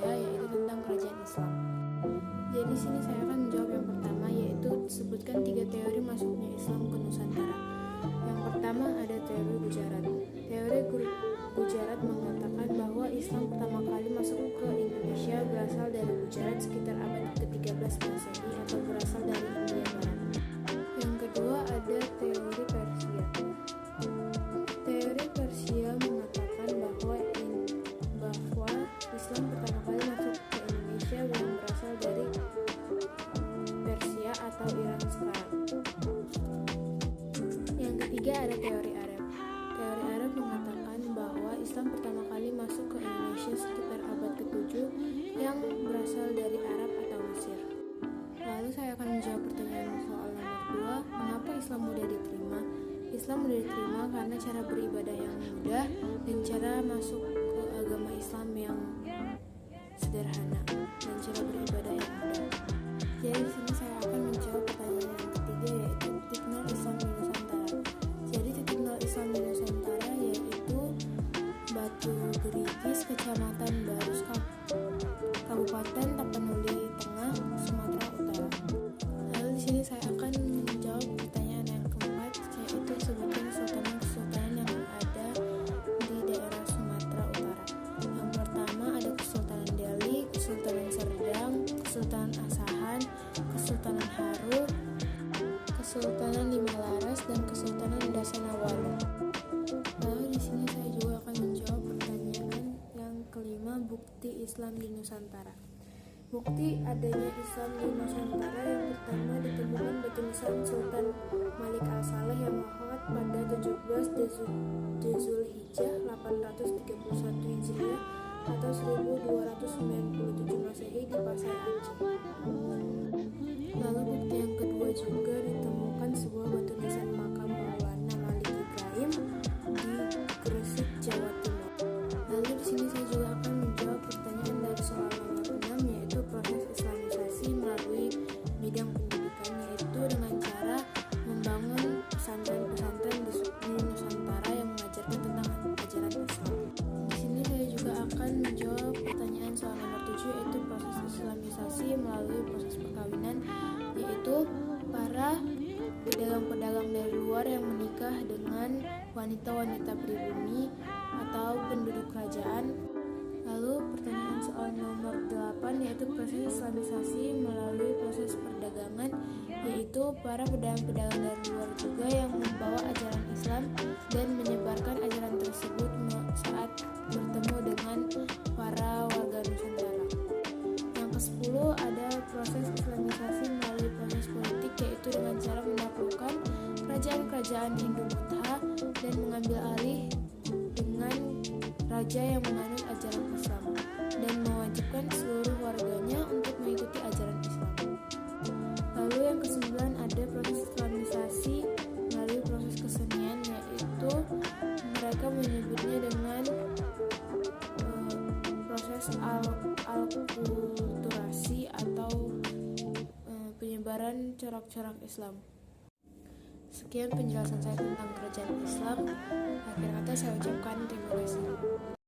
saya, yaitu tentang kerajaan Islam. Jadi di sini saya akan menjawab yang pertama, yaitu sebutkan 3 teori masuknya Islam ke Nusantara. Yang pertama ada teori Gujarat. Teori Gujarat mengatakan bahwa Islam pertama kali masuk ke Indonesia berasal dari Gujarat sekitar abad ke-13 Masehi atau berasal dari India Barat. Yang kedua ada teori Persia. Teori Persia mengatakan bahwa Islam pertama kali masuk ke Indonesia yang berasal dari Persia atau Iran sekarang. Yang ketiga ada teori Arab. Teori Arab mengatakan bahwa Islam pertama kali masuk ke Indonesia sekitar abad ke-7 yang berasal dari Arab atau Mesir. Lalu saya akan menjawab pertanyaan soal nomor 2, mengapa Islam mudah diterima? Islam mudah diterima karena cara beribadah yang mudah dan cara masuk ke agama Islam yang sederhana dan cara beribadah yang mudah. Jadi di sini saya akan menjawab pertanyaan yang ketiga, yaitu titik nol Islam di Nusantara. Jadi titik nol Islam di Nusantara yaitu Batu Gerigis, Kecamatan Barus, Kabupaten Tapanuli Tengah, Sumatera Utara. Lalu di sini saya akan menjawab pertanyaan yang keempat, yaitu sebutkan kesultanan yang ada di daerah Sumatera Utara. Yang pertama ada Kesultanan Delhi, Kesultanan Serdang, Kesultanan Asahan, Kesultanan Haru, Kesultanan Limalaras, dan Kesultanan Dasanawala. Lalu di sini saya juga akan menjawab pertanyaan yang kelima, bukti Islam di Nusantara. Bukti adanya Islam di Nusantara yang pertama ditemukan batu nisan Sultan Malik Al-Saleh yang wafat pada 17 Zulhijjah 831 Hijriah atau 1297 Masehi di Pasai Aceh. Lalu bukti yang kedua juga ditemukan sebuah batu nisan makam Maulana Malik Ibrahim di Gresik, Jawa Timur. Lalu di sini saya juga akan menjawab pertanyaan dari soal nomor 6, yaitu proses Islamisasi melalui bidang pendidikan, yaitu dengan cara membangun pesantren-pesantren di Nusantara yang mengajarkan tentang ajaran Islam. Di sini saya juga akan menjawab pertanyaan soal nomor 7, yaitu proses Islamisasi melalui proses perkawinan, yaitu para pedagang-pedagang dari luar yang menikah dengan wanita-wanita pribumi atau penduduk kerajaan. Lalu pertanyaan soal nomor 8, yaitu proses Islamisasi melalui proses perdagangan, yaitu para pedagang-pedagang dari luar juga yang membawa ajaran Islam dan menyebarkan ajaran tersebut saat bertemu dengan para warga Nusantara. Yang ke-10 ada proses Islamisasi melalui proses politik, yaitu dengan cara menaklukkan kerajaan-kerajaan Hindu-Buddha dan mengambil alih dengan raja yang menganut ajaran Islam dan mewajibkan seluruh warganya untuk mengikuti ajaran Islam. Lalu yang ke-9 ada proses Islamisasi melalui proses kesenian, yaitu mereka menyebutnya dengan proses alkulturasi atau penyebaran corak-corak Islam. Sekian penjelasan saya tentang kerajaan Islam. Akhir kata saya ucapkan terima kasih.